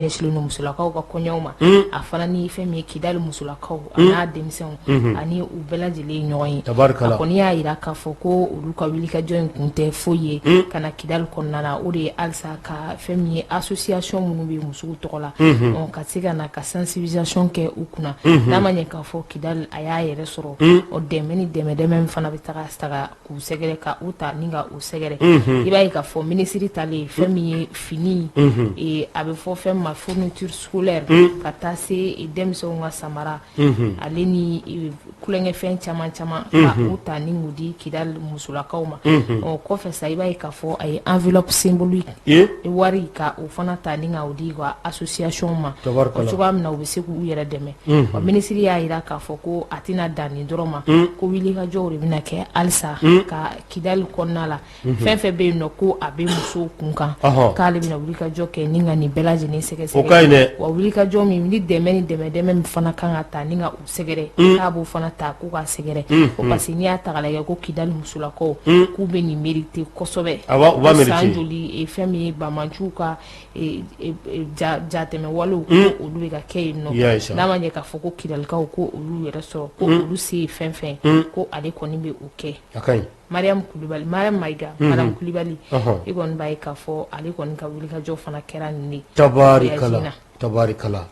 Neslu no musulakaw ka kɔɲɔw a fana ni fɛn min Kidali musulakaw n'a denmisɛnw ani u bɛɛ lajɛlen ɲɔgɔn ye a kɔni y'a yira k'a fɔ ko olu ka wulikajɔ in kun tɛ foyi ye ka na Kidali kɔnɔna na o de ye halisa ka fɛn min ye association minnu bɛ musow tɔgɔ la ka se ka na ka sensibilisation kɛ u kunna n'a ma ɲɛ k'a fɔ Kidali a y'a yɛrɛ sɔrɔ o dɛmɛ ni dɛmɛ min fana bɛ taga k'u sɛgɛrɛ ka u ta ni ka u sɛgɛrɛ i b'a ye k'a fɔ ministre talen fɛn min ye fini a bɛ fɔ fɛn ma fourniture scolaire ka taa se denmisɛnw ka samara ale ni kulonkɛfɛn caman ka u ta ni k'u di Kidali musolakaw ma kɔfɛ sa i b'a ye k'a fɔ a ye enveloppe symbolique wari ka o fana ta ni ka o di ka association ma o cogoya min na u bɛ se k'u yɛrɛ dɛmɛ wa ministre y'a jira k'a fɔ ko a tɛna dan nin dɔrɔn ma ko wulikajɔw de bɛna kɛ halisa ka Kidali kɔnɔna la fɛn fɛn bɛ yen nɔ ko a bɛ musow kun kan k'ale bɛna wulikajɔ kɛ ni ka nin bɛɛ lajɛlen sɛgɛsɛgɛ wa wulikajɔ min ni dɛmɛ ni dɛmɛ min fana kan ka ta ni ka u sɛgɛrɛ k'a b'o fana ta k'u ka sɛgɛrɛ ko parce que n'i y'a ta k'a lajɛ ko Kidali musolakaw k'u bɛ nin mérité kosɛbɛ san joli fɛn min ye Bamanciw ka jatɛmɛ walew ko olu bɛ ka kɛ yen nɔ n'a ma ɲɛ k'a fɔ ko Kidalikaw ko olu yɛrɛ sɔrɔ ko olu se ye fɛn fɛn ko ale kɔni bɛ o kɛ Mariam Maïga Madame Kulibali i kɔni b'a ye k'a fɔ ale kɔni ka wulikajɔ fana kɛra nin de tabarikala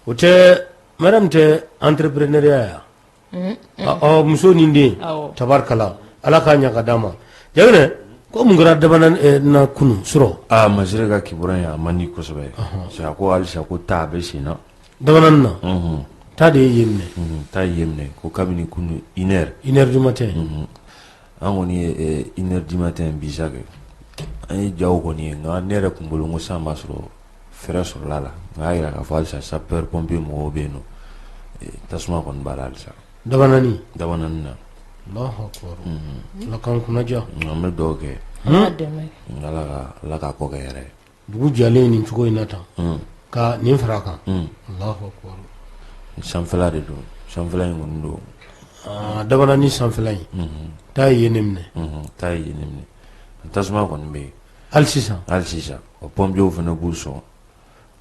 o tɛ Madame tɛ entrepreneuriat ya muso nin den tabarikala ala k'a ɲa ka d'a ma Jaginɛ ko mun kɛra Dabana na kunu sɔrɔ Masire ka kibaruya in a man di kosɛbɛ c'est ko halisa ko taa a bɛ sen na Dabana na taa de ye yen minɛ taa ye yen minɛ ko kabini kunu 1h du matin an kɔni ye 1h du matin bisa kɛ an ye jaw kɔni ye nka ne yɛrɛ kun bolo n ko san b'a sɔrɔ fɛɛrɛ sɔrɔla la n y'a jira k'a fɔ halisa sapeur pompier mɔgɔw bɛ yen nɔ tasuma kɔni b'a la halisa Dabanani na Allahu akbar ala k'an kunnaja an bɛ dugawu kɛ ala ka kɔ kɛ yɛrɛ dugu jalen nin cogo in na tan ka nin fara kan Allahu akbar sanfɛla de don sanfɛla in kɔni don Dabanani sanfɛla in taa ye ne minɛ taa ye ne minɛ tasuma kɔni bɛ yen hali sisan o pompiers fana b'u sɔn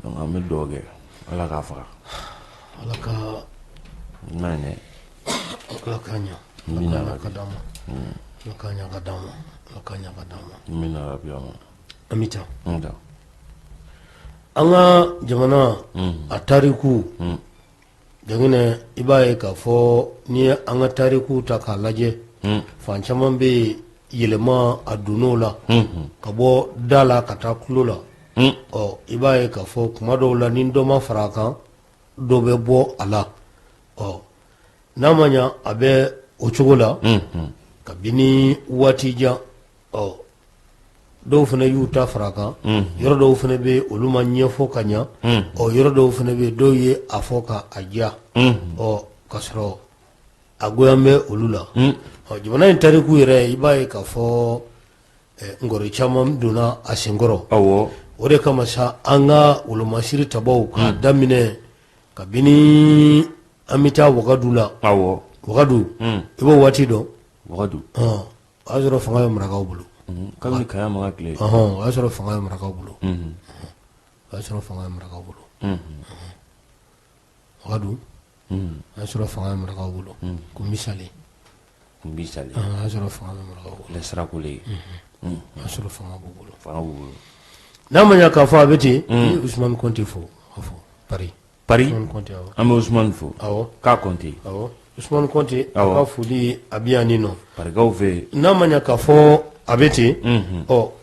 donc an bɛ dugawu kɛ ala k'a faga ala ka ɲɛ ala ka ɲa ala ka d'a ma ala ka ɲa ka d'a ma ala ka ɲa ka d'a ma mina rabi ama an bɛ taa an ka jamana a tariku Jaginɛ i b'a ye k'a fɔ n'i ye an ka tariku ta k'a lajɛ fan caman bɛ yɛlɛma a donn'o la ka bɔ da la ka taa tulo la i b'a ye k'a fɔ kuma dɔw la ni dɔ ma fara a kan dɔ bɛ bɔ a la n'a ma ɲa a bɛ o cogo la kabini waati jan dɔw fana y'u ta fara a kan yɔrɔ dɔw fana bɛ olu ma ɲɛfɔ ka ɲa yɔrɔ dɔw fana bɛ dɔw ye a fɔ ka a diya ka sɔrɔ a goyan bɛ olu la jamana in tariku yɛrɛ i b'a ye k'a fɔ ngɔri caman donna a senkɔrɔ o de kama sa an ka wolomasiri tabaw k'a daminɛ kabini an bɛ taa Wagadu la Wagadu i b'o waati dɔn Wagadu o y'a sɔrɔ fanga bɛ marakaw bolo kabini Kaya Maga tile o y'a sɔrɔ fanga bɛ marakaw bolo Wagadu o y'a sɔrɔ fanga bɛ marakaw bolo ko misali o y'a sɔrɔ fanga bɛ marakaw bolo Sarakole o y'a sɔrɔ fanga b'u bolo n'a ma ɲa k'a fɔ a bɛ ten ni Usmane Konte fo Paris an bɛ Usmane fo k'a Konte Usmane Konte a ka foli a bɛ yan nin nɔ parikaw fɛ n'a ma ɲa k'a fɔ a bɛ ten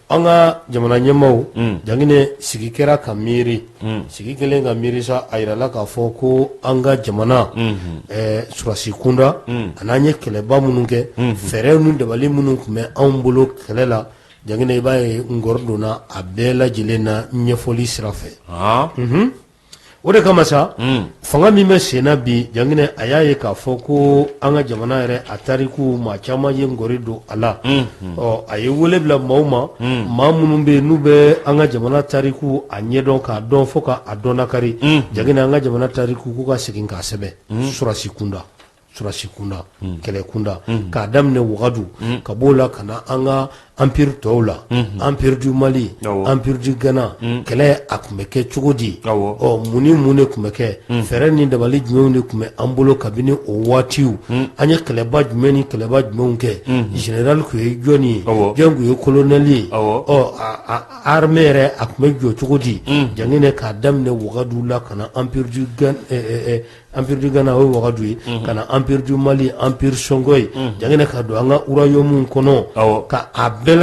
an ka jamana ɲɛmaaw Jaginɛ sigi kɛra ka miiri sigi kelen ka miiri sa a yirala k'a fɔ ko an ka jamana surasi kunda a n'an ye kɛlɛba minnu kɛ fɛɛrɛ ni dabali minnu tun bɛ anw bolo kɛlɛ la Jaginɛ i b'a ye ngɔrɔ donna a bɛɛ lajɛlen na ɲɛfɔli sira fɛ o de kama sa fanga min bɛ senna bi Jaginɛ a y'a ye k'a fɔ ko an ka jamana yɛrɛ a tariku maa caman ye ngɔri don a la a ye wele bila maaw ma maa minnu bɛ yen n'u bɛ an ka jamana tariku a ɲɛdɔn k'a dɔn fo k'a dɔn nakari Jaginɛ an ka jamana tariku k'u ka segin k'a sɛbɛn surasi kunda surasi kunda kɛlɛ kunda k'a daminɛ wagadu ka b'o la ka na an ka empire tɔw la empire du Mali empire du Ghana kɛlɛ a tun bɛ kɛ cogo di mun ni mun de tun bɛ kɛ fɛɛrɛ ni dabali jumɛnw de tun bɛ an bolo kabini o waatiw an ye kɛlɛba jumɛn ni kɛlɛba jumɛnw kɛ général tun ye jɔn ye jɔn tun ye colonel ye armée yɛrɛ a tun bɛ jɔ cogo di jangine k'a daminɛ wagadu la ka na empire du Ghana o ye wagadu ye ka na empire du Mali empire Songo ye jangine ka don an ka royaume kɔnɔ ka a bɛɛ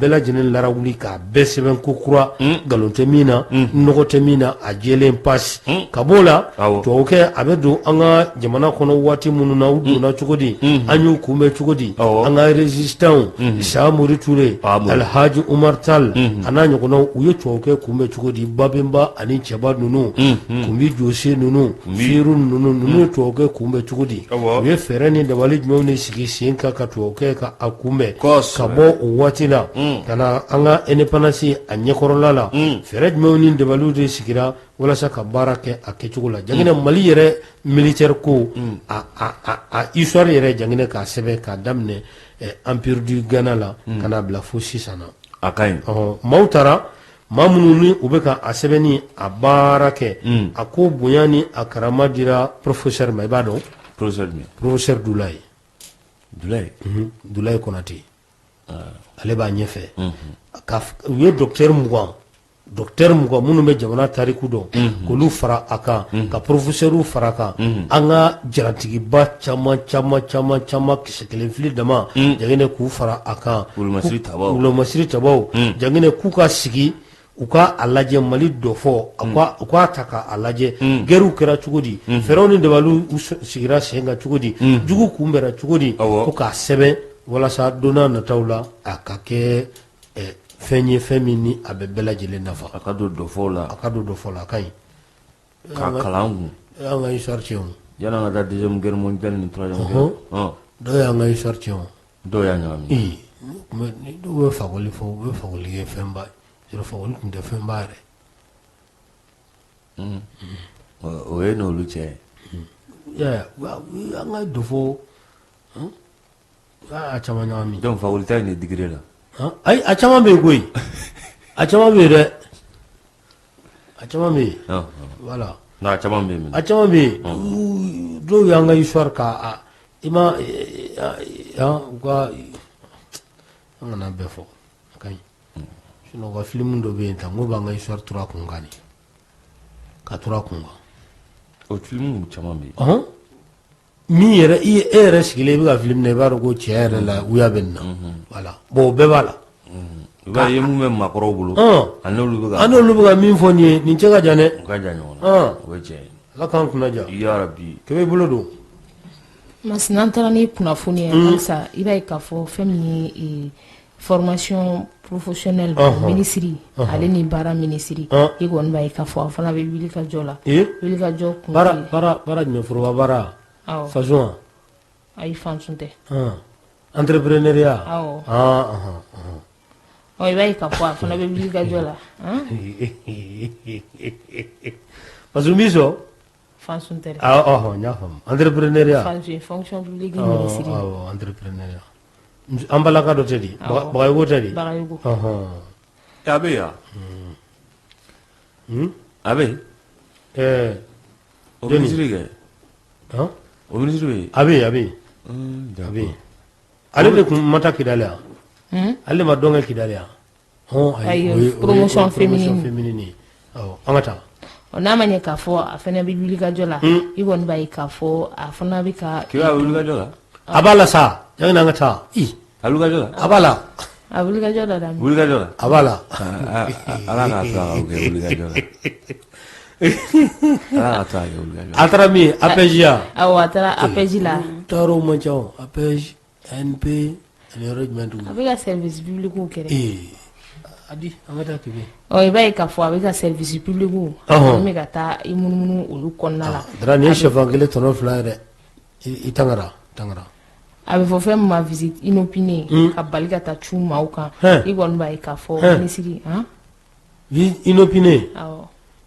lajɛlen larawuli k'a bɛɛ sɛbɛn ko kura nkalon tɛ min na nɔgɔ tɛ min na a jɛlen pasi ka b'o la tubabukɛ a bɛ don an ka jamana kɔnɔ waati minnu na u donna cogo di an y'u kunbɛn cogo di an ka résistants Samori Ture Alhaji Umar Tal a n'a ɲɔgɔnnaw u ye tubabukɛ kunbɛn cogo di Babemba ani cɛba ninnu Kunbi Jose ninnu Firu ninnu ye tubabukɛ kunbɛn cogo di u ye fɛɛrɛ ni dabali jumɛnw de sigi sen kan ka tubabukɛ ka a kunbɛn ka bɔ o waati la ka na an ka indépendance a ɲɛkɔrɔla la fɛɛrɛ jumɛnw ni dabaliw de sigira walasa ka baara kɛ a kɛcogo la jangine Mali yɛrɛ militaire ko a histoire yɛrɛ jangine k'a sɛbɛn k'a daminɛ empire du Ghana la ka n'a bila fo sisan na a ka ɲi maaw taara maa minnu ni u bɛ ka a sɛbɛnni a baara kɛ a ko bonya ni a karama dira professeur ma i b'a dɔn professeur Dulaye Konate ale b'a ɲɛfɛ u ye docteur mugan minnu bɛ jamana tariku dɔn k'olu fara a kan ka professeur fara a kan an ka jaratigiba caman kisɛ kelen fili dama jangine k'u fara a kan wolomasiri tabaw jangine k'u ka sigi u ka a lajɛ Mali dɔ fɔ u k'a ta k'a lajɛ guerrew kɛra cogo di fɛɛrɛw ni dabaliw sigira sen kan cogo di jugu kunbɛnna cogo di ko k'a sɛbɛn walasa don n'a nataw la a ka kɛ fɛn ye fɛn min ni a bɛ bɛɛ lajɛlen nafa a ka don dɔ fɔ la a ka ɲi k'a kalan kun y'an ka histoire tiɲɛ o yanni an ka taa deuxième guerre mondiale ni troisième guerre dɔw y'an ka histoire tiɲɛ o dɔw y'a ɲagami dɔw bɛ fakoli fɔ u bɛ fakoli kɛ fɛnba ye sɔrɔ fakoli tun tɛ fɛnba yɛrɛ o ye n'olu cɛ ye an ka dɔ fɔ a caman ɲagami donc fakoli ta ye nin degré la ayi a caman bɛ yen koyi a caman bɛ yen dɛ a caman bɛ yen voilà a caman bɛ yen a caman bɛ yen dɔw y'an ka histoire ka i ma u ka an kana bɛɛ fɔ a ka ɲi sinon u ka film dɔ bɛ yen tan n ko b'an ka histoire tura a kun kan de ka tura a kun kan o film caman bɛ yen min yɛrɛ e yɛrɛ sigilen i bɛ ka film na i b'a dɔn ko tiɲɛ yɛrɛ la wuya bɛ nin na voilà bon o bɛɛ b'a la i b'a ye mun bɛ maakɔrɔw bolo an n'olu bɛ ka min fɔ nin ye nin cɛ ka jan dɛ u ka jan ɲɔgɔn na o ye tiɲɛ ye ala k'an kunna ja yarabi kɛmɛ i bolo don Masina an taara ni kunnafoni ye halisa i b'a ye k'a fɔ fɛn min ye formation professionnelle minisiri ale ni baara minisiri i kɔni b'a ye k'a fɔ a fana bɛ wuli ka jɔ la wuli ka jɔ kun baara jumɛn foroba baara façon ayi fansun tɛ entrepreneuriat i b'a ye k'a fɔ a fana bɛ wuli ka jɔ la façon bi sɔn fansun tɛ n y'a faamu entrepreneuriat fonction publique minisiri entrepreneuriat an balaka dɔ tɛ di Bagayogo tɛ di Bagayogo a bɛ yan a bɛ o minisiri kɛ o minisiri bɛ yen a bɛ yen ale de tun ma taa Kidali yan ale de ma dɔn kɛ Kidali yan ayi promotion féminine an ka taa n'a ma ɲɛ k'a fɔ a fana bɛ wuli ka jɔ la i kɔni b'a ye k'a fɔ a fana bɛ ka k'i b'a wuli ka jɔ la a b'a la sa yanni an ka taa a wuli ka jɔ la a b'a la a wuli ka jɔ la dɛ wuli ka jɔ la a b'a la ala k'a to a ka kɛ wuli ka jɔ la ala k'a to a kɛ wuli ka jɔ la a taara min APJ awɔ a taara APJ la taara o man ca o APJ ANP ani yɔrɔ jumɛn tugun a bɛ ka service public kɛ adi an ka taa kebe i b'a ye k'a fɔ a bɛ ka service public an bɛ ka taa i munumunu olu kɔnɔna la dara nin ye sɛfan kelen tɔnɔ fila ye dɛ i tangara a bɛ fɔ fɛn min ma visite inopinée ka bali ka taa cu maaw kan i kɔni b'a ye k'a fɔ minisiri inopinée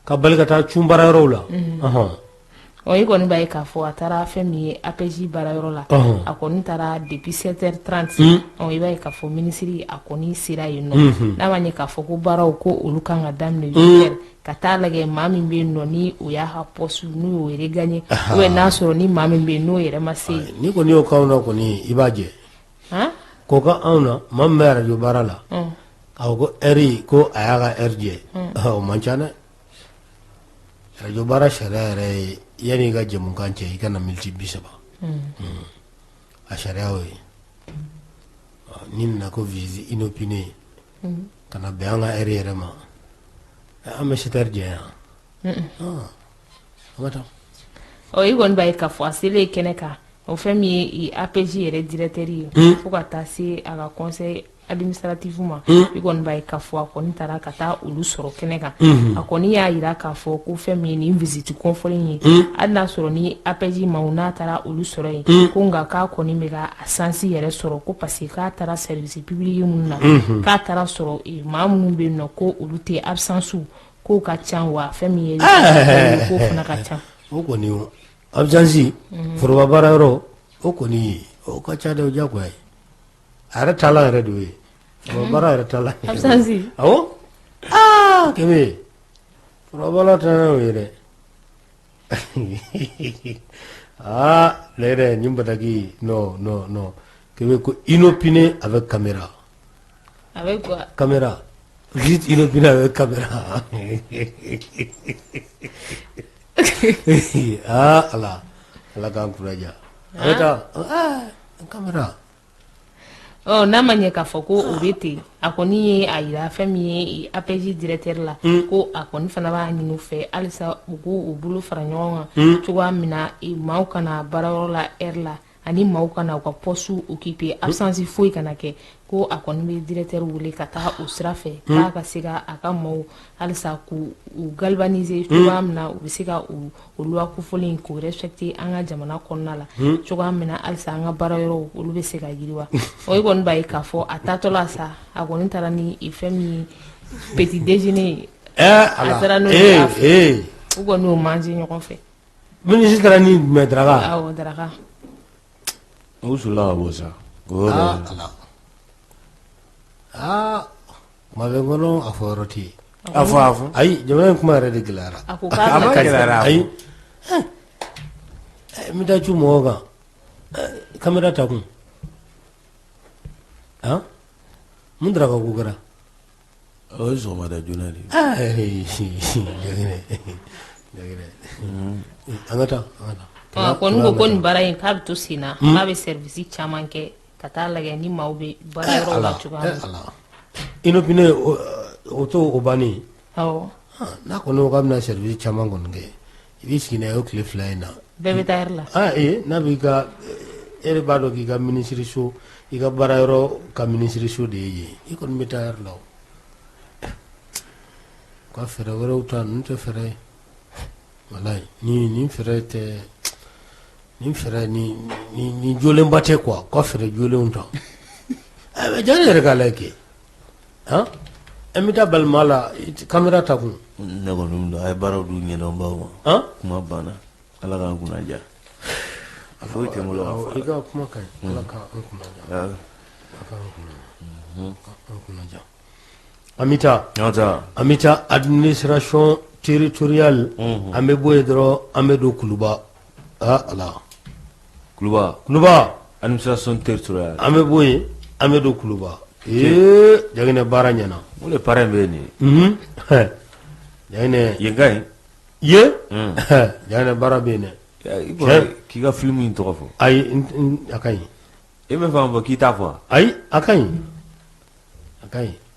ka bali ka taa cu baara yɔrɔw la o yi kɔni b'a ye k'a fɔ a taara fɛn min ye APJ baarayɔrɔ la a kɔni taara depuis 7h30 i b'a ye k'a fɔ minisiri a kɔni sera yen nɔ n'a ma ɲɛ k'a fɔ ko baaraw ko olu kan ka daminɛ 8h ka taa lajɛ maa min bɛ yen nɔ ni o y'a ka poste n'u y'o regagné ou bien n'a sɔrɔ ni maa min bɛ yen n'o yɛrɛ ma se ni kɔni y'o k'anw na kɔni i b'a jɛ k'o ka anw na maa min bɛ radio baara la k'a fɔ ko heure ko a y'a ka heure jɛ o man ca dɛ radio baara sariya yɛrɛ ye yanni i ka jɛmukan cɛ i ka na miniti 30 a sariya y'o ye ni nana ko visite inopinée ka na bɛn an ka heure yɛrɛ ma an bɛ 7h jɛ yan i kɔni b'a ye k'a fɔ a selen kɛnɛ kan o fɛn min ye APJ yɛrɛ directeur ye fo ka taa se a ka conseil administratif ma i kɔni b'a ye k'a fɔ a kɔni taara ka taa olu sɔrɔ kɛnɛ kan a kɔni y'a jira k'a fɔ ko fɛn min ye nin visite kɔnfɔlen ye hali n'a sɔrɔ ni APJ ma n'a taara olu sɔrɔ yen ko nka k'a kɔni bɛ ka sansi yɛrɛ sɔrɔ ko parce que k'a taara service public minnu na k'a taara sɔrɔ maa minnu bɛ yen nɔ ko olu tɛ absence k'o ka ca wa fɛn min ye k'o fana ka ca o kɔni absence foroba baara yɔrɔ o kɔni o ka ca dɛ o diyagoya ye a yɛrɛ taala yɛrɛ de ye foroba baara yɛrɛ taala absence awɔ kɛmɛ foroba baara taala o ye dɛ ne yɛrɛ nin bataki non kɛmɛ ko inopinée avec caméra avec quoi caméra visite inopinée avec caméra ala k'an kuraja a bɛ taa caméra n'a ma ɲɛ k'a fɔ ko o bɛ ten a kɔni ye a jira fɛn min ye APJ directeur la ko a kɔni fana b'a ɲini u fɛ halisa u k'u bolo fara ɲɔgɔn kan cogoya min na maaw kana baarayɔrɔ la heure la ani maaw kana u ka poste occupé absence foyi kana kɛ ko a kɔni bɛ directeur wele ka taa o sira fɛ k'a ka se ka a ka maaw halisa k'u galvaniser cogoya min na u bɛ se ka o loi kofɔlen k'o respecter an ka jamana kɔnɔna la cogoya min na halisa an ka baarayɔrɔw olu bɛ se ka yiriwa o ye kɔni b'a ye k'a fɔ a taatɔla sa a kɔni taara ni fɛn min ye petit déjeuner a taara n'o ye u kɔni y'o manger ɲɔgɔn fɛ minisiri taara ni jumɛn daraka awɔ daraka o sɔrɔla ka bɔ sa kuma bɛ n kɔnɔ a fɔ yɔrɔ tɛ yen a fɔ ayi jamana in kuma yɛrɛ de gɛlɛyara a ko k'a ma gɛlɛyara ayi n bɛ taa cu mɔgɔw kan kamera ta kun mun daraka ko kɛra o ye sɔgɔmada joona de ye an ka taa kɔni ko ko nin baara in k'a bɛ to sen na k'a bɛ service caman kɛ ka taa lajɛ ni maaw bɛ baarayɔrɔ la cogoya min na inopinée o to o bannen awɔ n'a kɔni ko k'a bɛna service caman kɔni kɛ i b'i sigi n'a ye o tile 2 in na bɛɛ bɛ taa heure la n'a b'i ka e de b'a dɔn k'i ka ministre so i ka baarayɔrɔ ka ministre so de ye yen i kɔni bɛ taa heure la o ka fɛɛrɛ wɛrɛw ta ninnu tɛ fɛɛrɛ ye walayi ni fɛɛrɛ tɛ ni fɛɛrɛ ni jolenba tɛ quoi ka fɛɛrɛ jolenw ta jaa ne yɛrɛ k'a lajɛ kɛ an bɛ taa balima la kamera ta kun ne kɔni a ye baaraw d'u ɲɛdɔnbaw ma kuma banna ala k'an kunna diya foyi tɛ n bolo ka fɔ i ka kuma ka ɲi ala k'an kunna diya ala k'an kunna diya an bɛ taa administration territoriale an bɛ bɔ yen dɔrɔn an bɛ don kuluba ala kuluba administration territoriale an bɛ bɔ yen an bɛ don kuluba Jaginɛ baara ɲɛna o de parrain bɛ nin Jaginɛ yen ka ɲi ye Jaginɛ baara bɛ yen dɛ k'i ka film in tɔgɔ fɔ ayi a ka ɲi e bɛ fɛ fɔ k'i t'a fɔ ayi a ka ɲi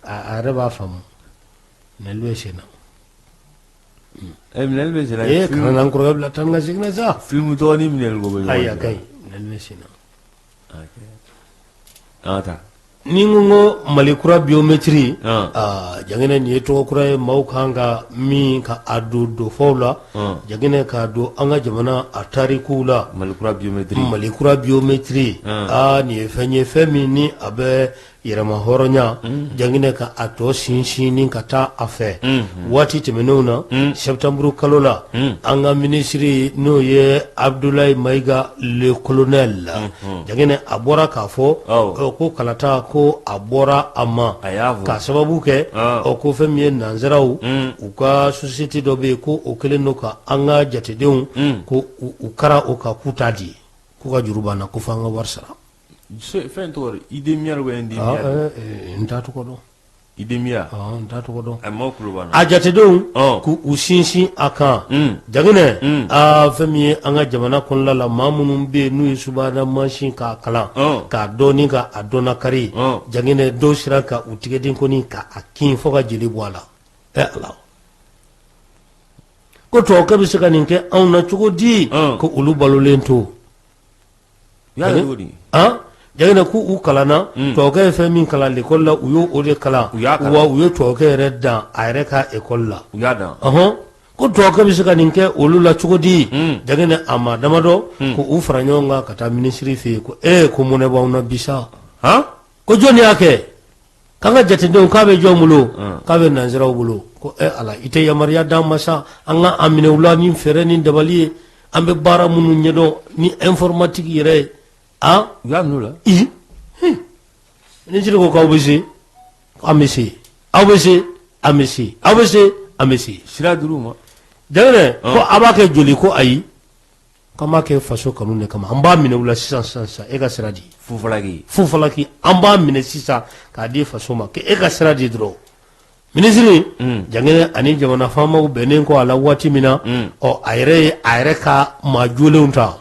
a yɛrɛ b'a faamu minɛli bɛ sen na minɛli bɛ sen na kana na n kɔrɔkɛ bila tan ka segin na sa film tɔgɔ ni minɛli ko bɛ ɲɔgɔn na ayi a ka ɲi minɛli bɛ sen na an ka taa ni n ko Mali kura biométrie Jaginɛ nin ye tɔgɔ kura ye maaw kan ka min ka a don dɔfɔw la Jaginɛ k'a don an ka jamana a tarikuw la Mali kura biométrie nin ye fɛn ye fɛn min ni a bɛ yɛrɛma hɔrɔnya jangine ka a tɔ sinsinni ka taa a fɛ waati tɛmɛnenw na septembre kalo la an ka minisiri n'o ye Abdoulaye Maïga le colonel jangine a bɔra k'a fɔ ko kalata ko a bɔra a ma k'a sababu kɛ ko fɛn min ye nanzaraw u ka société dɔ bɛ yen ko o kɛlen don ka an ka jatedenw ko u kara o ka k'u t'a di k'u ka juru banna ko f'an ka wari sara. fɛn tɔgɔ idemiyar ou indemiyar n t'a tɔgɔ dɔn. idemiyar n t'a tɔgɔ dɔn. a jatedenw k'u sinsin a kan jaginɛ fɛn min ye an ka jamana kɔnɔna la maa minnu bɛ yen n'u ye subahana mansin k'a kalan k'a dɔɔni ka a dɔnna kari jaginɛ dɔw sera ka u tigɛden kɔni k'a kin fo ka jeli bɔ a la ala ko tubabukɛ bɛ se ka nin kɛ anw na cogo di ko olu balolen to jagina ku u kalana tubabukɛ ye fɛn min kalan l'école la u y'o de kalan wa u ye tubabukɛ yɛrɛ dan a yɛrɛ ka école la ko tubabukɛ bɛ se ka nin kɛ olu la cogo di jagina a ma damadɔ ko u fara ɲɔgɔn kan ka taa minisiri fɛ yen ko ko mun ne b'anw na bi sa ko jɔn y'a kɛ k'an ka jatedenw k'a bɛ jɔn bolo k'a bɛ nanzaraw bolo ko ala i tɛ yamaruya d'an ma sa an ka a minɛ u la ni fɛɛrɛ ni dabali ye an bɛ baara minnu ɲɛdɔn ni informatique yɛrɛ ye u y'a minɛ o la minisiri ko k'aw bɛ se an bɛ se aw bɛ se an bɛ se aw bɛ se an bɛ se sira dir'u ma jagɛnɛ ko a b'a kɛ joli ko ayi k'an b'a kɛ faso kanu de kama an b'a minɛ u la sisan e ka sira di fufalaki an b'a minɛ sisan k'a di faso ma k'e ka sira di dɔrɔn minisiri jagɛnɛ ani jamana faamaw bɛnnen kɔ a la waati min na a yɛrɛ ka maa jolenw ta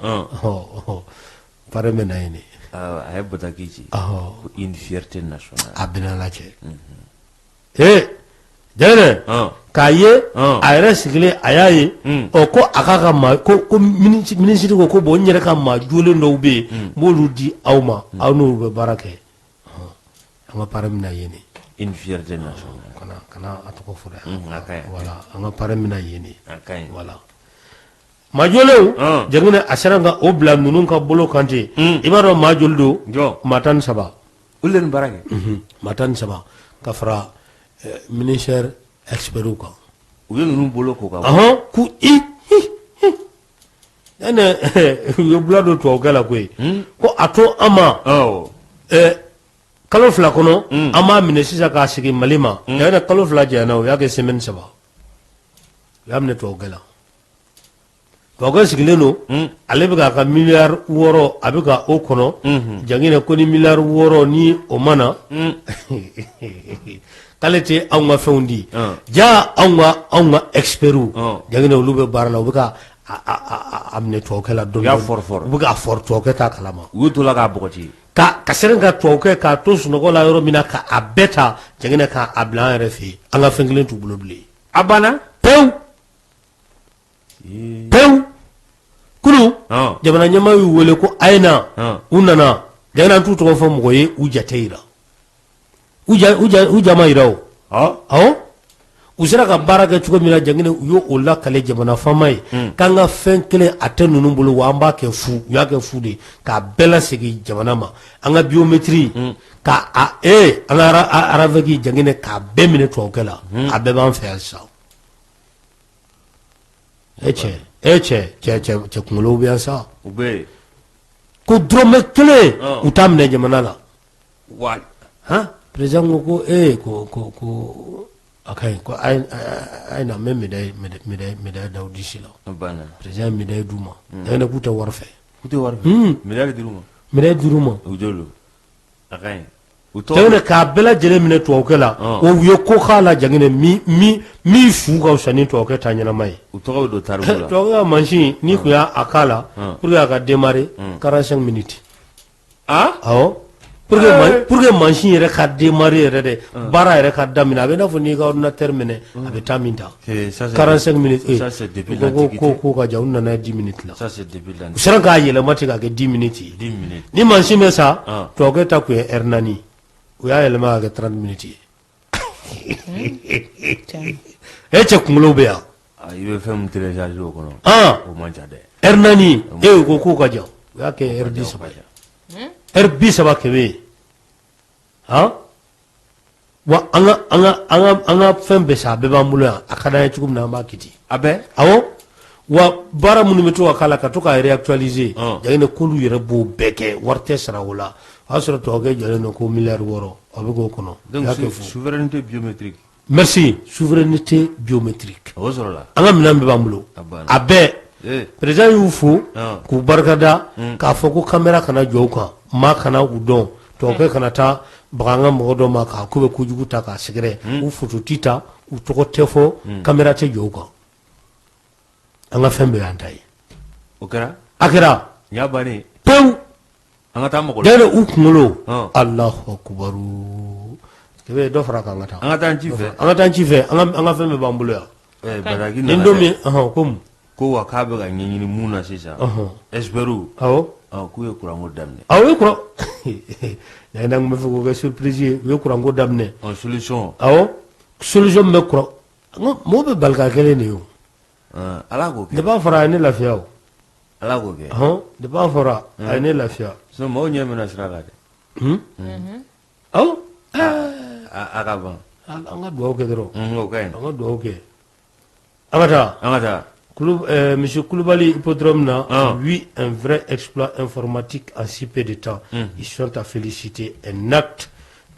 pare mɛ na ye ne a ye bataki ci ko une fierté nationale a bɛna lajɛ jagɛnɛ k'a ye a yɛrɛ sigilen a y'a ye ko a k'a ka maa ko minisiri ko bon n yɛrɛ ka maa jolen dɔw bɛ yen n b'olu di aw ma aw n'olu bɛ baara kɛ an ka pare mina ye ne une fierté nationale kana a tɔgɔ fɔ dɛ voilà an ka pare mina ye ne voilà maa jolenw jagɛnɛ a sera ka o bila ninnu ka bolo kan ten i b'a dɔn maa joli don maa 13 olu de ni baara kɛ maa 13 ka fara ministère expertw kan u ye ninnu bolo ko ka ku u ye bula don tubabukɛ la koyi ko a to an ma kalo 2 kɔnɔ an b'a minɛ sisan k'a sigi Mali ma jagɛnɛ kalo 2 jɛna o y'a kɛ semaine 3 u y'a minɛ tubabukɛ la tubabukɛ sigilen don ale bɛ k'a ka miliyari 6 a bɛ ka o kɔnɔ jagɛnɛ ko ni miliyari 6 ni o ma na k'ale tɛ anw ka fɛnw di ja anw ka expertw jagɛnɛ olu bɛ baara la u bɛ ka a minɛ tubabukɛ la dɔɔni u bɛ k'a fɔri tubabukɛ t'a kalama u y'u to la k'a bɔgɔti ka sɛbɛn ka tubabukɛ k'a to sunɔgɔ la yɔrɔ min na k'a bɛɛ ta jagɛnɛ k'a bila an yɛrɛ fɛ yen an ka fɛn kelen t'u bolo bilen a banna pewu kunu jamana ɲɛmaa y'u wele ko a ye na u nana jagɛnɛ t'u tɔgɔ fɔ mɔgɔ ye u jate yira u jama yira o awɔ u sera ka baara kɛ cogo min na jagɛnɛ u y'o lakale jamana faama ye k'an ka fɛn kelen a tɛ ninnu bolo wa an b'a kɛ fu u y'a kɛ fu de k'a bɛɛ lasegin jamana ma an ka biométrie ka an ka aravɛki jagɛnɛ k'a bɛɛ minɛ tubabukɛ la a bɛɛ b'an fɛ yan sisan cɛ kunkolow bɛ yan sa u bɛ ko dɔrɔmɛ kelen u t'a minɛ jamana la président ko ko a ka ɲi ko a ye na n bɛ médaille d'aw disi la président ye médaille d'u ma jagɛnɛ k'u tɛ wari fɛ médaille dir'u ma médaille dir'u ma u jɔlen a ka ɲi jagɛnɛ k'a bɛɛ lajɛlen minɛ tubabukɛ la u ye ko k'a la jagɛnɛ min fu ka fisa ni tubabukɛ ta ɲɛnama ye u tɔgɔ bɛ don tariku la tubabukɛ ka mansin n'i tun y'a k'a la pour que a ka démarrer 45 minutes awɔ pour que mansin yɛrɛ ka démarrer yɛrɛ dɛ baara yɛrɛ ka daminɛ a bɛ i n'a fɔ n'i ka ordinateur minɛ a bɛ temps min ta 45 minutes ko ka jan u nana ye 10 minutes la u sera k'a yɛlɛma ten k'a kɛ 10 minutes ye ni mansin bɛ sa tubabukɛ ta tun ye heure 4 u y'a yɛlɛma k'a kɛ 30 minutes ye cɛ kunkolo bɛ yan i bɛ fɛn min télécharger o kɔnɔ o man ca dɛ heure 4 ko k'o ka jan u y'a kɛ heure 30 heure 30 kɛmɛ ha wa anga fembe sa be bambulo akada ya chukum na makiti abe awo wa bara munu meto wakala ka to ka réactualiser jagine kulu yere bo beke warte sara wala asra to ga jare no ko milliard woro abe go kono donc souveraineté biométrique merci souveraineté biométrique ozorola anga minambe bambulo abe président yufu ku barkada ka foko camera kana joka ma kana udon to ke kana ta baganga modo ma ka kube kujugu ta ka sigre u futu tita u to tefo camera te joka anga fembe antai okara akira nya bani pew anga ta mo dere u kumulo Allahu akbaru kebe do fara ka ngata anga ta nchife anga fembe bambulo ya baragi na ndomi kom ko wa ka be ga nyini muna sisa esperu awo ku ye kurango damne awo kuro ya nang me fugo ga surprise ye kurango damne en solution awo solution me kuro mo be balka kele ne yo ala ko ke de ba fara ne lafiya o ala ko ke de ba fara ne lafiya so mo nyeme na sraga de awo aga ba anga do ke dro okay anga do ke angata Monsieur Koulibaly Hippodrome oui, un vrai exploit informatique en si peu de temps. Ils sont à féliciter, un acte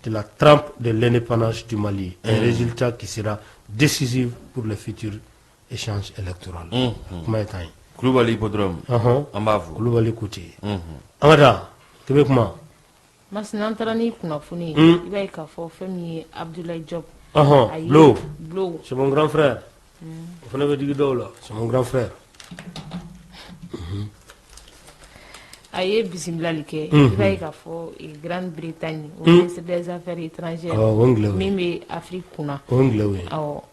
de la trempe de l'indépendance du Mali, un résultat qui sera décisif pour le futur échange électoral. Comment est-ce? Koulibaly Hippodrome. Ambavu. Koulibaly Kouti. Amada, Québec ma. Maintenant, Tarani Kunafuni, il va y avoir Femi Abdoulaye Diop. Blo. C'est mon grand frère. C'est mon grand frère. Aye bisimilali kɛ i b'a ye k'a fɔ Grande-Bretagne au ministre des Affaires étrangères min bɛ Afrique kunna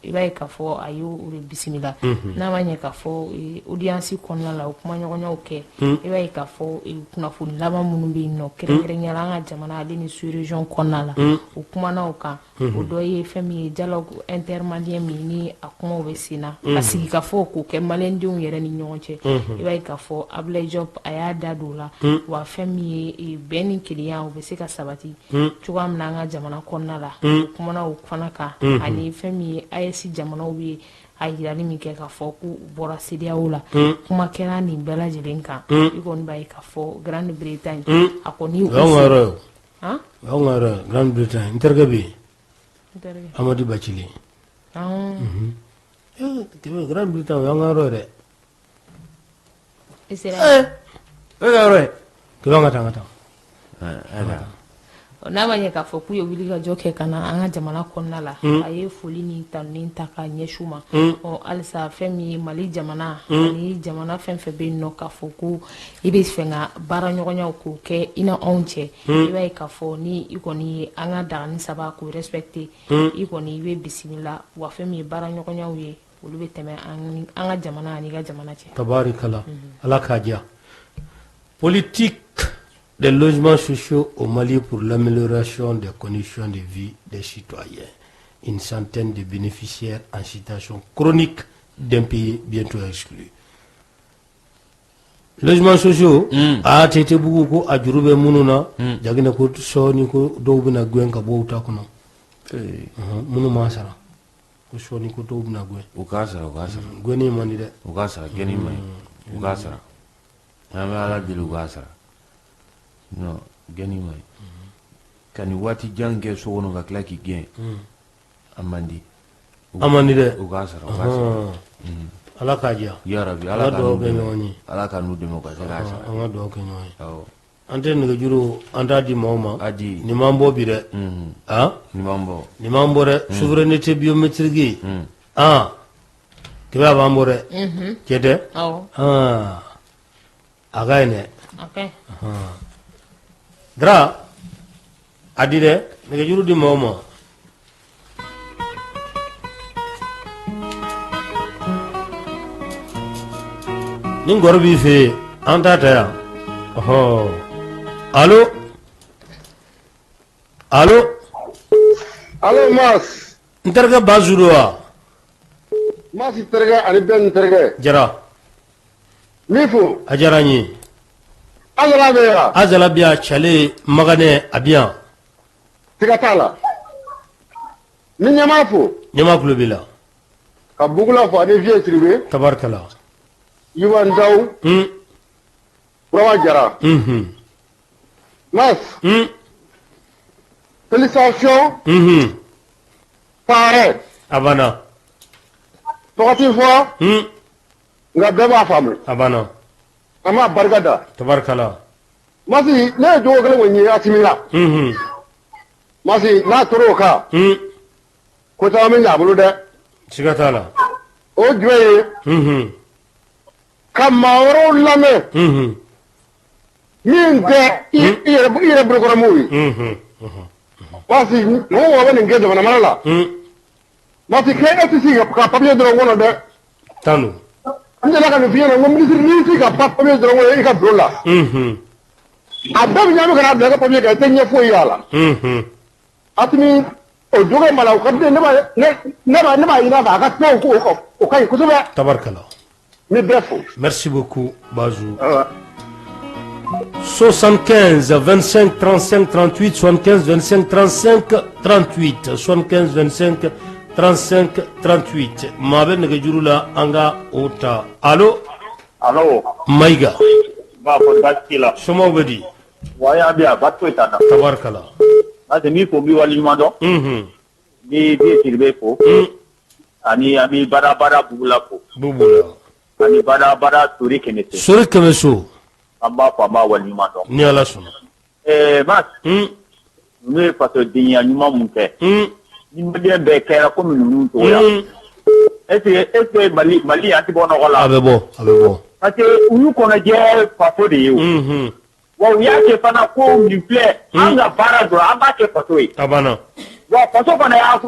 i b'a ye k'a fɔ a y'o de bisimila n'a ma ɲɛ k'a fɔ audience kɔnɔna la o kumaɲɔgɔnyaw kɛ i b'a ye k'a fɔ kunnafoni laban minnu bɛ yen nɔ kɛrɛnkɛrɛnnenya la an ka jamana ale ni sous-région kɔnɔna la o kumana o kan o dɔ ye fɛn min ye dialogue intermalien min ni a kumaw bɛ sen na ka sigi ka fɔ k'o kɛ maliyɛndenw yɛrɛ ni ɲɔgɔn cɛ i b'a ye k'a fɔ Abdoulaye Diop a y'a da don o la wa fɛn min ye bɛn ni kelenya o bɛ se ka sabati cogoya min na an ka jamana kɔnɔna la kumana o fana kan ani fɛn min ye AES jamanaw bɛ a yirali min kɛ k'a fɔ k'u bɔra CEDEAO la kuma kɛra nin bɛɛ lajɛlen kan i kɔni b'a ye k'a fɔ Grande-Bretagne a kɔni Grande-Bretagne n terikɛ bɛ yen Amadu Bacili Grande-Bretagne o y'an ka yɔrɔ ye dɛ n'a ma ɲɛ k'a fɔ k'u ye wulikajɔ kɛ ka na an ka jamana kɔnɔna la a ye foli ni tanuni ta ka ɲɛsin u ma halisa fɛn min ye Mali jamana ani jamana fɛn fɛn bɛ yen nɔ k'a fɔ ko i bɛ fɛ ka baara ɲɔgɔnyaw k'o kɛ i na anw cɛ i b'a ye k'a fɔ ni i kɔni ye an ka dagani saba k'o respecter i kɔni i bɛ bisimila wa fɛn min ye baara ɲɔgɔnyaw ye olu bɛ tɛmɛ an ka jamana ani ka jamana cɛ. Tabarikala Ala k'a diya. Politique des logements sociaux au Mali pour l'amélioration des conditions de vie des citoyens. Une centaine de bénéficiaires en situation chronique d'un pays bientôt exclu. Logements sociaux, a été beaucoup à Djourbe Mounouna, Jagina Kout Soniko, Dobina Gwenka Bouta Kono. Mounouma Sara. Soniko Dobina Gwen. Ukasara. Gweni Manide. Ukasara, Geni Mani. Ukasara. Ala bil Ukasara. No, Geni Mani. Kani wati jange so wono ga klaki gen. Amandi. Amandide. Ukasara. Ala kaja. Ya Rabbi, ala do ke nyoni. Ala kanu demo ka sala sa. Ala do ke nyoni. Ante ne juru anda di moma. Adi. Ni mambo bi de. Ni mambo. Ni mambo re souveraineté biométrique. Kiba mambo re. Kede? Againe. Okay. Dra adi de ne juru di moma. Nin goro b'i fɛ an t'a ta yan allo Mas n terikɛ Bazuru wa Mas terikɛ ani bɛn n terikɛ Jara min fo a diyara n ye Azala bɛ yan Azala bi yan Cale Maganɛ a bi yan Tigatala. Ni ɲɛmaa fo. Ɲɛmaa kulo b'i la. Ka Bugula fo ani Vieux Sidibé. Tabarikala. Yuba Ndaw. Burama Jara. Mas. Félicitations. Pareil. Abana. Tɔgɔti fɔ. Nka bɛɛ b'a faamu. Abana. An b'a barika da. Tabarikala. Masi ne ye jogo kelen kɔni ye Asimi la. Masi n'a tor'o kan. Ko caman bɛ ɲɛ a bolo dɛ. Siga t'a la. O jumɛn ye. Ka maa wɛrɛw lamɛn. Min tɛ i yɛrɛ bolokɔrɔmɔgɔw ye. Masi mɔgɔ mɔgɔ bɛ nin kɛ jamana mara la. Masi k'e tɛ sigi ka papiye dɔrɔn kɔnɔ dɛ. Tan don. N delila ka nin f'i ɲɛna n ko minisiri n'i sigi ka papiye dɔrɔn kɔnɔ i ka bulon la. A bɛɛ bɛ ɲami ka n'a bila i ka papiye kan i tɛ ɲɛ foyi y'a la. Asimi o jogo mala o ka di ne b'a ɲini a fɛ a ka to o ka ɲi kosɛbɛ. Tabarikala. Ne bɛɛ fo. Merci beaucoup Bazou. 75 25 35 38 75 25 35 38 75 25 35 38 maa bɛ nɛgɛjuru la an ka o ta allo. Allo. Mayiga. Ba ko basi la. Somaw bɛ di. Wa ya bi a ba to ta na. Tabarikala. Ate mi ko bi wali ɲuman dɔn. Ni bi Sidibé fo. Ani ami bara Bugula fo. Bugula. Ani bara Sori Kɛmɛso. Sori Kɛmɛso. An b'a fɔ an b'a wali ɲuman dɔn. Ni Ala sɔnna. Mas. Ninnu ye fasoden ɲuman mun kɛ. Ni maliyɛn bɛɛ kɛra komi ninnu cogoya. Est ce que Mali a ti bɔ nɔgɔ la? A bɛ bɔ. Parce que u y'u kɔnɔjɛ faso de ye o. Wa u y'a kɛ fana ko nin filɛ an ka baara dɔrɔn an b'a kɛ faso ye. A banna. Wa faso fana y'a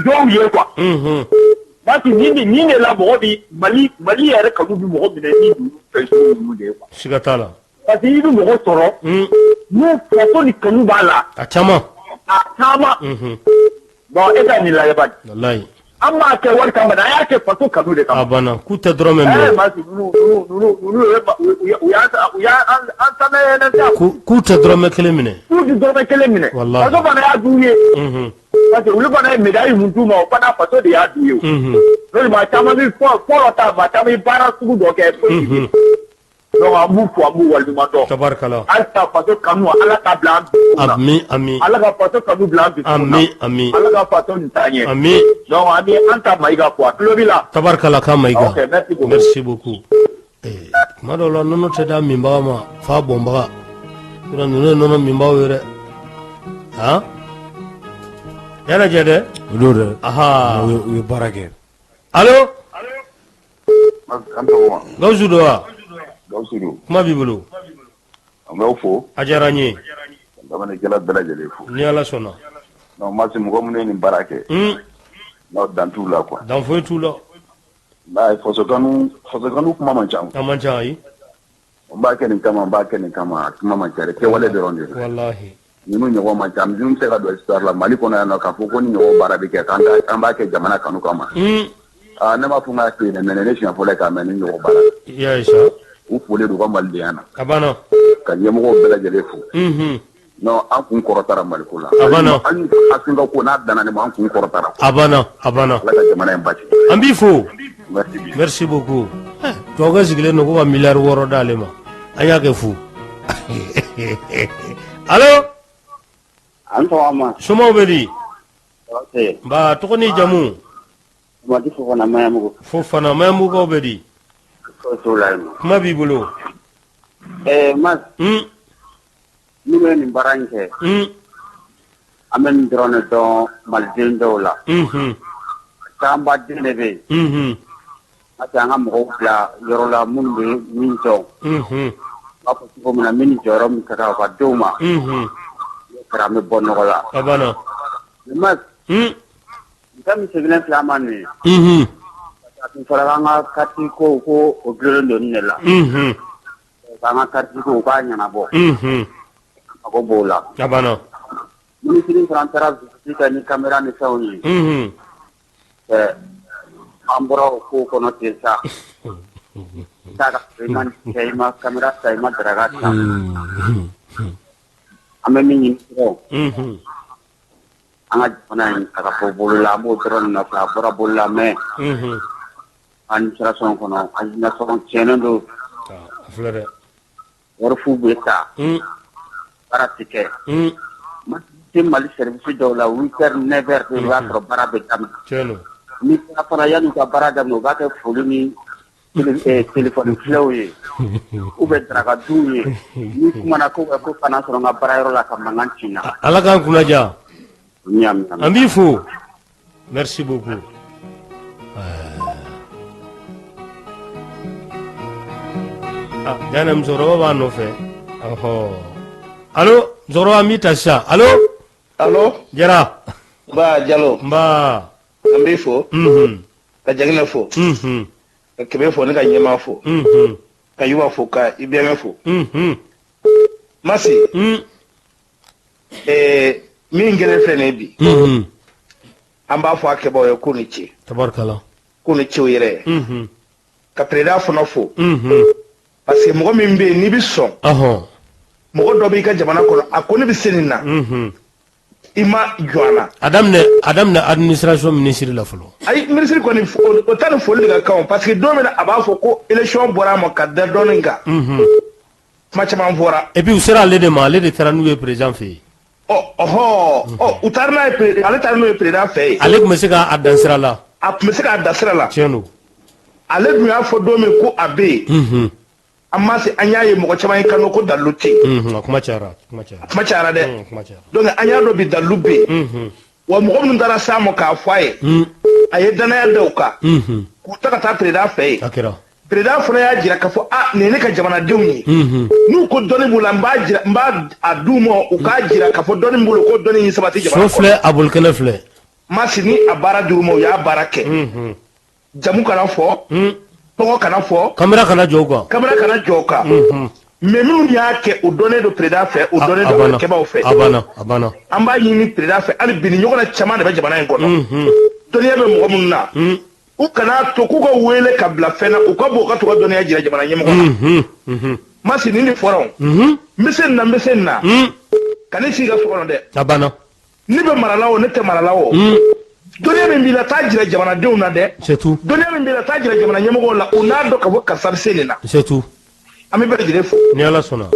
dɔw ye quoi. Parce que nin de la mɔgɔ bi Mali yɛrɛ kanu bi mɔgɔ minɛ ni ninnu fɛn ninnu de ye quoi. Siga t'a la. Parce que i bɛ mɔgɔ sɔrɔ. N'u faso ni kanu b'a la. A caman. Bon e ka nin lajɛ bani. Walayi. An m'a kɛ wari kama an y'a kɛ faso kanu de kama. A banna k'u tɛ dɔrɔmɛ minɛ. U y'an samɛ k'u tɛ dɔrɔmɛ kelen minɛ. K'u tɛ dɔrɔmɛ kelen minɛ. Walayi. Faso fana y'a d'u ye. Parce que olu fana ye médaille mun d'u ma o fana faso de y'a d'u ye. N'olu maa caman bɛ fɔlɔ ta maa caman bɛ baara sugu dɔ kɛ. Donc an b'u fo an b'u waleɲuman dɔn. Tabarikala. Halisa faso kanu Ala k'a bila an dusukun na. Ami. Ala ka faso kanu bila an dusukun na. Ami. Ala ka faso nin taa ɲɛ. Ami. Donc an bɛ an ta Mayiga fo a tulo b'i la. Tabarikala ka Mayiga. Ok merci beaucoup. Merci beaucoup. Tuma dɔw la nɔnɔ tɛ d'a minbaga ma f'a bɔnbaga. Yɔrɔ ninnu ye nɔnɔ minbagaw ye dɛ. Han. Yala jɛ dɛ. Olu dɛ. Aha. U ye baara kɛ. Allo. An tɔgɔ ma. Gawusu don wa? Gawusu don. Kuma b'i bolo. An b'aw fo. A diyara n ye. Lamɛnnikɛla bɛɛ lajɛlen fo. Ni Ala sɔnna. Non Masi mɔgɔ minnu ye nin baara kɛ. N'aw dan t'u la quoi. Dan foyi t'u la. N'a ye faso kanu kuma man ca. A man ca ayi. N b'a kɛ nin kama a kuma man ca dɛ kɛwale dɔrɔn de don. Walahi. Ninnu ɲɔgɔn man ca minnu bɛ se ka don histoire la Mali kɔnɔ yan nɔ k'a fɔ ko ni ɲɔgɔn baara bɛ kɛ k'an b'a kɛ jamana kanu kama. Ne m'a fɔ n k'a to yen dɛ mais ne siɲɛ fɔlɔ ye k'a mɛn ni ɲɔgɔn baara. I y'a ye sa. U folen don u ka malidenya na. A banna. Ka ɲɛmɔgɔw bɛɛ lajɛlen fo. Non an kun kɔrɔtara Maliko la. A banna. Hali Asinka ko n'a danna ne ma an kun kɔrɔtara. A banna. Ala ka jamana in basi. An b'i fo. Merci. Merci beaucoup. Tubabu sigilen don ko ka miliyari 6 d'ale ma. An y'a kɛ fu. Allo. An tɔgɔma. Somaw bɛ di. Ok. Nba tɔgɔ ni jamu. Mati Fofana Mayamugu. Fofana Mayamugukaw bɛ di. Kuma b'i bolo. Mas. N'u bɛ nin baara in kɛ. An bɛ nin dɔrɔn de dɔn maliden dɔw la. Camanba den de bɛ yen. Parce que an ka mɔgɔw bila yɔrɔ la minnu bɛ min dɔn. N b'a fɔ cogo min na min ni jɔyɔrɔ min ka kan u ka denw ma. N'o kɛra an bɛ bɔ nɔgɔ la. A banna. Mas. Fɛn min sɛbɛnnen filɛ an ma nin ye. A tun fɔra an ka kati ko o gulonnen don nin de la. K'an ka kati ko u k'a ɲɛnabɔ. Mago b'o la. A banna. Minisiri fana taara visite kɛ ni caméra ni fɛnw ye. An bɔra o ko kɔnɔ ten sa. I ma caméra ta i ma daraka ta. an bɛ min ɲini dɔrɔn an ka jamana in a ka fɔ bolola an b'o dɔrɔn nɔfɛ a bɔra bolola mais administration kɔnɔ administration tiɲɛnen don wari fu bɛ ta baara tɛ kɛ tɛ Mali service dɔw la 8 heures 9 heures de b'a sɔrɔ baara bɛ daminɛ ni fana yanni ka baara daminɛ u b'a kɛ foli ni téléphone filaw ye ou bien daraka dun ye ni kumana ko fana sɔrɔ n ka baara yɔrɔ la ka mankan ci n na Ala k'an kunnaja an b'i fo merci beaucoup jana musokɔrɔba b'a nɔfɛ allo musokɔrɔba an b'i ta sisan allo Jara Ba Jalo nba an b'i fo ka Jaginɛ fo ka Kɛmɛ fo ne ka ɲɛmaa fo ka Yuba fo ka IBM fo Masi min gɛlɛn filɛ nin ye bi an b'a fɔ a kɛbagaw ye ko ni ce tabarikala ko ni cew yɛrɛ ka président fana fo parce que mɔgɔ min bɛ yen n'i bɛ sɔn mɔgɔ dɔ b'i ka jamana kɔnɔ a ko ne bɛ se nin na i ma jɔ a la a daminɛ administration ministre la fɔlɔ ayi ministre kɔni o ta ni foli de ka kan parce que don min na a b'a fɔ ko élection bɔra a ma ka da dɔɔnin kan kuma caman fɔra et puis u sera ale de ma ale de taara n'u ye président fɛ yen u taara n'a ye ale taara n'o ye président fɛ yen ale tun bɛ se k'a dan sira la a tun bɛ se k'a dan sira la tiɲɛ don ale dun y'a fɔ don min ko a bɛ yen an ma se an y'a ye mɔgɔ caman ye kanu ko dalilu tɛ yen kuma cayara dɛ donc an y'a dɔn bi dalilu bɛ yen wa mɔgɔ minnu taara s'a ma k'a fɔ a ye a ye danaya da u kan k'u ta ka taa président fɛ yen président fana y'a jira k'a fɔ nin ye ne ka jamanadenw ye n'u ko dɔnni b'u la n b'a a d'u ma u k'a jira k'a fɔ dɔnni b'u la ko dɔnni in sabati jamana kɔnɔ so filɛ a bolikɛnɛ filɛ Masi ni a baara d'u ma u y'a baara kɛ jamu kana fɔ tɔgɔ kana fɔ kamera kana jɔ u kan mais minnu y'a kɛ o dɔnnen don président fɛ o dɔnnen don kɛbagaw fɛ a banna an b'a ɲini président fɛ hali bi ni ɲɔgɔnna caman de bɛ jamana in kɔnɔ dɔnniya bɛ mɔgɔ minnu na u kana to k'u ka wele ka bila fɛn na u ka bɔ u ka to ka dɔnniya jira jamana ɲɛmɔgɔ la Masi nin de fɔra n bɛ se nin na ka ne sigi ka so kɔnɔ dɛ a banna ne bɛ marala o ne tɛ marala o dɔnniya min b'i la taa jira jamanadenw na dɛ c'est tout dɔnniya min b'i la taa jira jamana ɲɛmɔgɔw la u n'a dɔn ka fɔ karisa bɛ se nin na c'est tout an bɛ bɛɛ lajɛlen fo ni Ala sɔnna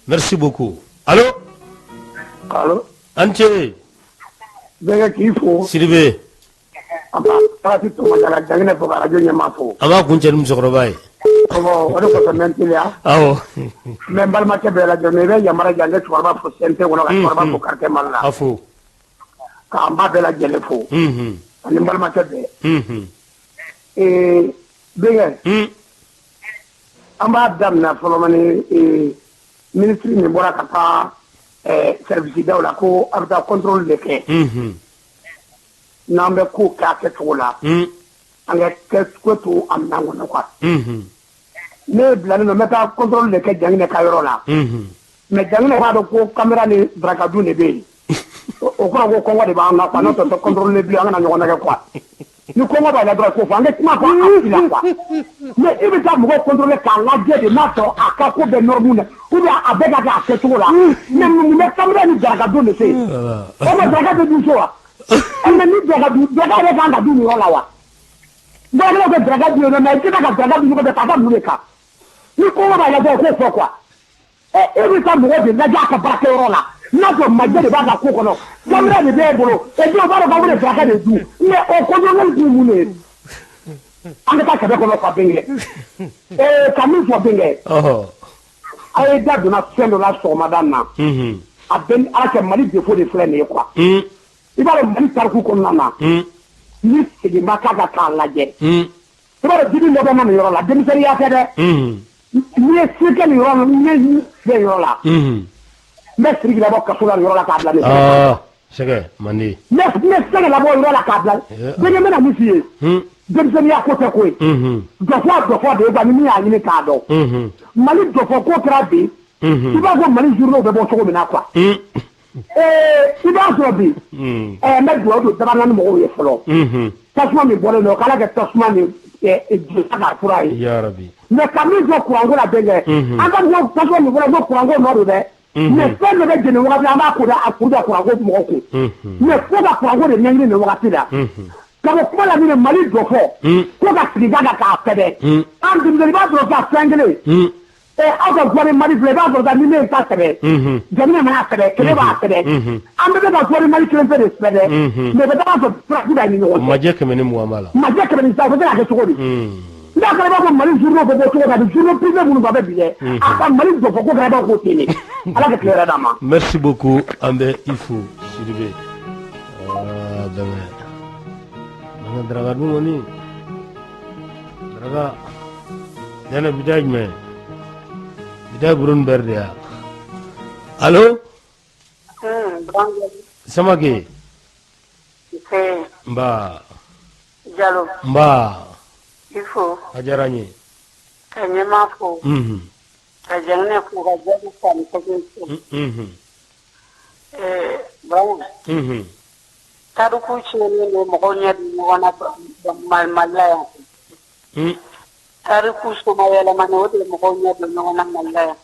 merci beaucoup allo an cɛ bɛɛ k'i fo Sidibe a b'a to Jaginɛ fo ka radio ɲɛmaa fo a b'a kun cɛ ni musokɔrɔba ye o de kosɔn n bɛ n teliya awɔ n bɛ n balimakɛ bɛɛ lajɛlen i bɛ yamaruya di yan n bɛ cɛkɔrɔba fo CNT kɔnɔ ka cɛkɔrɔba fo quartier Mali la a fo k'an ba bɛɛ lajɛlen fo ani n balimakɛ bɛɛ denkɛ an b'a daminɛ fɔlɔ ni ministre min bɔra ka taa service daw la ko a bɛ taa contrôle de kɛ n'an bɛ ko kɛ a kɛcogo la an ka ko to a minɛn kɔnɔ quoi ne bilalen don n bɛ taa contrôle de kɛ Jaginɛ ka yɔrɔ la mais Jaginɛ b'a dɔn ko caméra ni darakadun de bɛ yen o kɔrɔ ko kɔngɔ de b'an na quoi n'o tɛ contrôle bilen an kana ɲɔgɔn nɛgɛ quoi ni kɔngɔ b'a la dɔrɔn ko fɔ an bɛ kuma fɔ a si la quoi mais i bɛ taa mɔgɔw contrôler k'a lajɛ de n'a sɔrɔ a ka ko bɛ norme na ou bien a bɛɛ ka kɛ a kɛcogo la mais mun bɛ caméra ni darakadun de se yen o ma daraka tɛ dun so wa mais ni daraka yɛrɛ kan ka dun nin yɔrɔ la wa dɔgɔkɛlaw bɛ daraka dun yen mais i tɛ ka daraka dun ɲɔgɔn fɛ k'a ka mun de kan ni kɔngɔ b'a la dɔrɔn k'o fɔ quoi e bɛ taa mɔgɔw de lajɛ a ka baarakɛyɔrɔ la n'a sɔrɔ majɛ de b'a ka ko kɔnɔ caméra de b'e bolo et puis o b'a dɔn k'aw de daraka de dun mais o contrôle tun mun de ye an bɛ taa kɛlɛ kɔnɔ fa Bɛnkɛ ka min fɔ Bɛnkɛ a ye da donna fɛn dɔ la sɔgɔmada na a bɛ Ala kɛ Mali défaut de filɛ nin ye quoi i b'a dɔn Mali tariku kɔnɔna na ni seginba k'a kan k'a lajɛ i b'a dɔn dibi dɔ bɛ na nin yɔrɔ la denmisɛnninya tɛ dɛ n'i ye se kɛ nin yɔrɔ la n'i ye se yɔrɔ la n bɛ Sidiki labɔ kaso la nin yɔrɔ la k'a bila nin sɛgɛ mandi n bɛ Sidiki labɔ yɔrɔ la k'a bila Bɛnkɛ bɛna min f'i ye denmisɛnninya ko tɛ ko ye dɔfɔ de ye ni min y'a ɲini k'a dɔn Mali dɔfɔ ko kɛra bi i b'a fɔ Mali journaux bɛ bɔ cogo min na quoi i b'a sɔrɔ bi n bɛ dugawu don Dabanani mɔgɔw ye fɔlɔ tasuma min bɔlen don k'Ala kɛ tasuma nin jolita k'a fura ye mais ka min fɔ courant ko la Bɛnkɛ an ka mɔgɔw tasuma min fɔra ko courant ko nɔ don dɛ mais fɛn dɔ bɛ jɛni wagati an b'a ko da a kun da kuranko mɔgɔ kun mais fo ka kuranko de ɲɛɲini nin wagati la ka bɔ kuma la min Mali dɔ fɔ ko ka sigi da kan k'a sɛbɛn an denmisɛnnin i b'a sɔrɔ ka fɛn kelen aw ka gouvernement Mali filɛ i b'a sɔrɔ ni min ta sɛbɛn jamana mana sɛbɛn kelen b'a sɛbɛn an bɛɛ bɛ ka gouvernement Mali kelen fɛ de sɛbɛn dɛ mais bɛ taa sɔrɔ sirasi b'a ni ɲɔgɔn cɛ majɛ 120 b'a la majɛ 100 sa o bɛ se ka kɛ cogo di n'a kɛra b'a fɔ Mali journaux bɛ bɔ cogo di journaux privé minnu b'a bɛ bi dɛ a ka Mali jɔ fɔ ko kɛra b'a ko ten de Ala ka tile yɛrɛ d'a ma merci beaucoup an bɛ i fo Sidibe dɛmɛ Daraka dun kɔni Daraka yana bi da jumɛn Bida burun berdia. Halo? Samake? Mba. Jalo. Mba. Ifo. Ajaranye. Kanyema fo. Kajane fo kajane sani kajane. Brown. Taruku chene ne mogonya di mwana malaya. Tariku Somalia mano de mogonya de no na malaya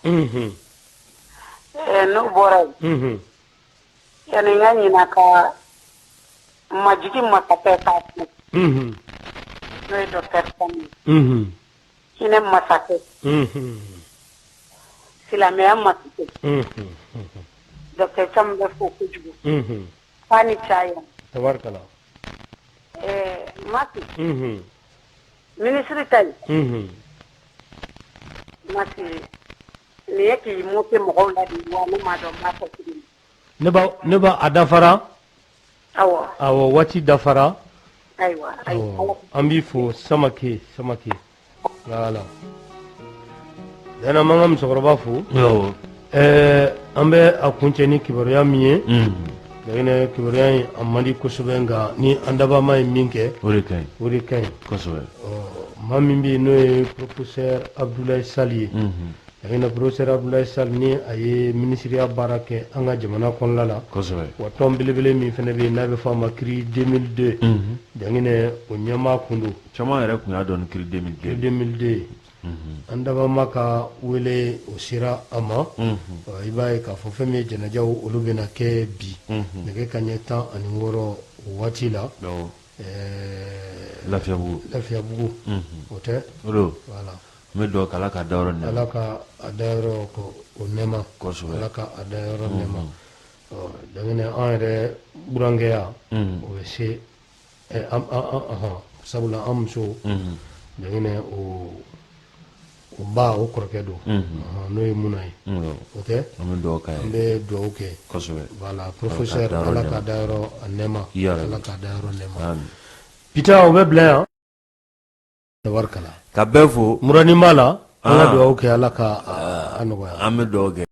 no bora yani ngani naka majiki masake ka no do person ine masake sila me masake do ke chambe fo kujugo pani chaya tabarkala mati ministry tay mati ne yake moke mo la di wa ma do ma ko kidi ne ba adafara awo wati dafara aywa ambi fo samake wala yana mangam sokoroba fo ambe akunche ni kibaruya miye dagene kibaruya amandi kusubenga ni andaba mai minke ori kai kosobe mamimbi no professeur Abdoulaye Sali dagene professeur Abdoulaye Sali ni aye ministeriya barake anga jamana konla la kosobe wa tombilebele mi fene be nabe fama cri 2002 dagene o nyama kundu chama yɛrɛ kun y'a dɔn cri 2002 andaba maka wele o sira ama iba ka fo fɛn min jɛnɛjaw olu bɛna kɛ bi nɛgɛ kaɲɛ 16 o waati la Lafiyabugu o tɛ voilà n bɛ dugawu kɛ Ala ka dayɔrɔ nɛɛma Ala ka a dayɔrɔ ko o nɛɛma kosɛbɛ Ala ka a dayɔrɔ nɛɛma dangene an yɛrɛ burankɛya o bɛ se sabula an muso dangene o ba o kɔrɔkɛ don n'o ye Muna ye o tɛ an bɛ dugawu kɛ kosɛbɛ voilà professeur Ala ka dayɔrɔ a nɛɛma Ala ka dayɔrɔ nɛɛma Peter o bɛ bila yan tabarikala ka bɛɛ fo Murani b'a la an ka dugawu kɛ Ala ka a nɔgɔya an bɛ dugawu kɛ